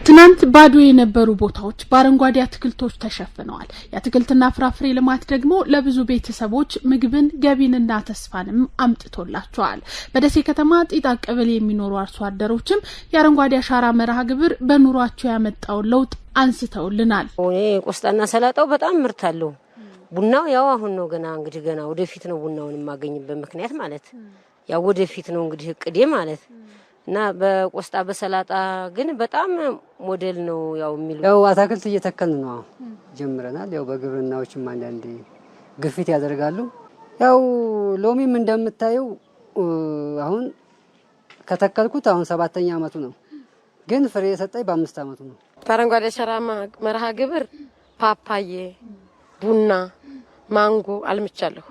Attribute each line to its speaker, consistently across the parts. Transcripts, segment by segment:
Speaker 1: ትናንት ባዶ የነበሩ ቦታዎች በአረንጓዴ አትክልቶች ተሸፍነዋል። የአትክልትና ፍራፍሬ ልማት ደግሞ ለብዙ ቤተሰቦች ምግብን፣ ገቢንና ተስፋንም አምጥቶላቸዋል። በደሴ ከተማ ጢጣ ቀበሌ የሚኖሩ አርሶ አደሮችም የአረንጓዴ አሻራ መርሃ ግብር በኑሯቸው ያመጣው ለውጥ አንስተውልናል።
Speaker 2: ቆስጣና ሰላጣው በጣም ምርት አለው። ቡናው ያው አሁን ነው ገና ወደፊት ነው ቡናውን ማገኝበት ምክንያት ማለት ያው ወደፊት ነው እንግዲህ እቅዴ ማለት እና በቆስጣ በሰላጣ ግን በጣም ሞዴል ነው ያው የሚሉ
Speaker 3: ያው አታክልት እየተከልን ነው ጀምረናል። ያው በግብርናዎችም አንዳንዴ ግፊት ያደርጋሉ። ያው ሎሚም እንደምታየው አሁን ከተከልኩት አሁን 7ኛ አመቱ ነው፣ ግን ፍሬ የሰጠኝ በ5 አመቱ ነው።
Speaker 4: በአረንጓዴ አሻራ መርሃ ግብር ፓፓዬ፣ ቡና፣ ማንጎ አልምቻለሁ።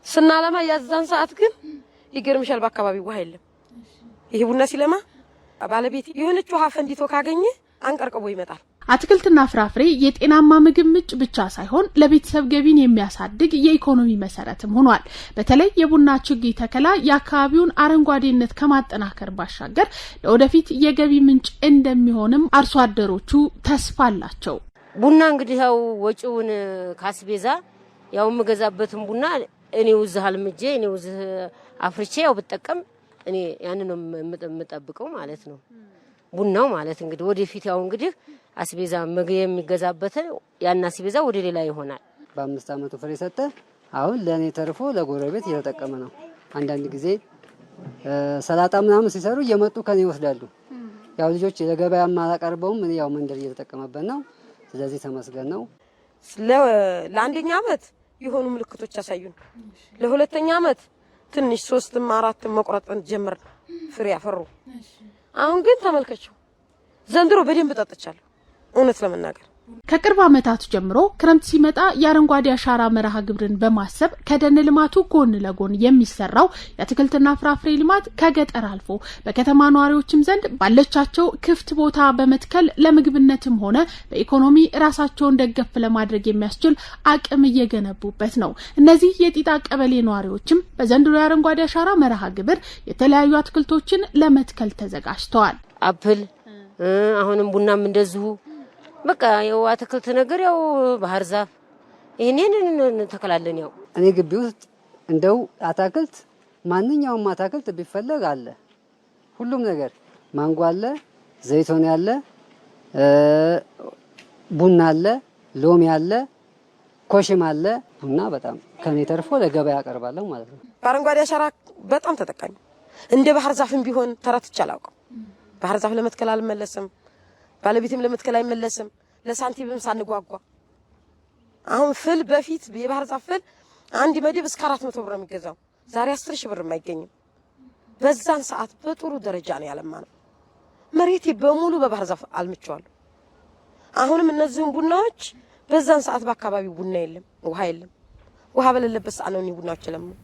Speaker 4: ስናለማ ያዛን ሰዓት ግን ይገርምሻል በአካባቢው ውሃ የለም። ይሄ ቡና ሲለማ ባለቤት የሆነች ውሃ ፈንዲቶ ካገኘ አንቀርቅቦ ይመጣል።
Speaker 1: አትክልትና ፍራፍሬ የጤናማ ምግብ ምንጭ ብቻ ሳይሆን ለቤተሰብ ገቢን የሚያሳድግ የኢኮኖሚ መሰረትም ሆኗል። በተለይ የቡና ችግኝ ተከላ የአካባቢውን አረንጓዴነት ከማጠናከር ባሻገር ለወደፊት የገቢ ምንጭ እንደሚሆንም አርሶ አደሮቹ ተስፋ አላቸው።
Speaker 2: ቡና እንግዲህ ያው ወጪውን ካስቤዛ ያው መገዛበትን ቡና እኔው እዚህ አልምጄ እኔው እዚህ አፍርቼ ያው ብጠቀም እኔ ያን ነው የምጠብቀው ማለት ነው። ቡናው ማለት እንግዲህ ወደፊት ያው እንግዲህ አስቤዛ የሚገዛበት ያን አስቤዛ ወደ ሌላ ይሆናል።
Speaker 3: በ5 አመቱ ፍሬ ሰጠ። አሁን ለኔ ተርፎ ለጎረቤት እየተጠቀመ ነው። አንዳንድ ጊዜ ሰላጣ ምናምን ሲሰሩ እየመጡ ከኔ ይወስዳሉ። ያው ልጆች ለገበያ ማላቀርበውም እኔ ያው መንደር እየተጠቀመበት ነው። ስለዚህ ተመስገን ነው።
Speaker 4: ለአንደኛ አመት የሆኑ ምልክቶች ያሳዩን፣ ለሁለተኛ አመት ትንሽ 3ም 4ም መቆረጥን ጀምር ፍሬ ያፈሩ። አሁን ግን ተመልከቸው ዘንድሮ በደንብ ተጠጣቻለሁ እውነት ለመናገር።
Speaker 1: ከቅርብ አመታት ጀምሮ ክረምት ሲመጣ የአረንጓዴ አሻራ መርሃ ግብርን በማሰብ ከደን ልማቱ ጎን ለጎን የሚሰራው የአትክልትና ፍራፍሬ ልማት ከገጠር አልፎ በከተማ ነዋሪዎችም ዘንድ ባለቻቸው ክፍት ቦታ በመትከል ለምግብነትም ሆነ በኢኮኖሚ ራሳቸውን ደገፍ ለማድረግ የሚያስችል አቅም እየገነቡበት ነው። እነዚህ የጢጣ ቀበሌ ነዋሪዎችም በዘንድሮ የአረንጓዴ አሻራ መርሃ ግብር የተለያዩ አትክልቶችን ለመትከል ተዘጋጅተዋል።
Speaker 2: አፕል አሁንም ቡናም እንደዚሁ በቃ ያው አትክልት ነገር ያው ባህር ዛፍ ይሄንን ተከላለን። ያው
Speaker 3: እኔ ግቢ ውስጥ እንደው አትክልት ማንኛውም አትክልት ቢፈለግ አለ። ሁሉም ነገር ማንጎ አለ፣ ዘይቶን አለ፣ ቡና አለ፣ ሎሚ አለ፣ ኮሽም አለ። ቡና በጣም ከኔ ተርፎ ለገበያ ያቀርባለሁ ማለት ነው።
Speaker 4: በአረንጓዴ አሻራ በጣም ተጠቃሚ እንደ ባህር ዛፍም ቢሆን ተረትቼ አላውቅም። ባህር ዛፍ ለመትከል አልመለስም፣ ባለቤትም ለመትከል አይመለስም። ለሳንቲምም ሳንጓጓ አሁን ፍል በፊት የባህር ዛፍ ፍል አንድ መደብ እስከ 400 ብር የሚገዛው ዛሬ 10 ሺህ ብር የማይገኝም። በዛን ሰዓት በጥሩ ደረጃ ነው ያለማነው። መሬቴ በሙሉ በባህር ዛፍ አልምቼዋለሁ። አሁንም እነዚህን ቡናዎች በዛን ሰዓት በአካባቢው ቡና የለም፣ ውሃ የለም። ውሃ በሌለበት ሰዓት ነው ቡናዎች ለምን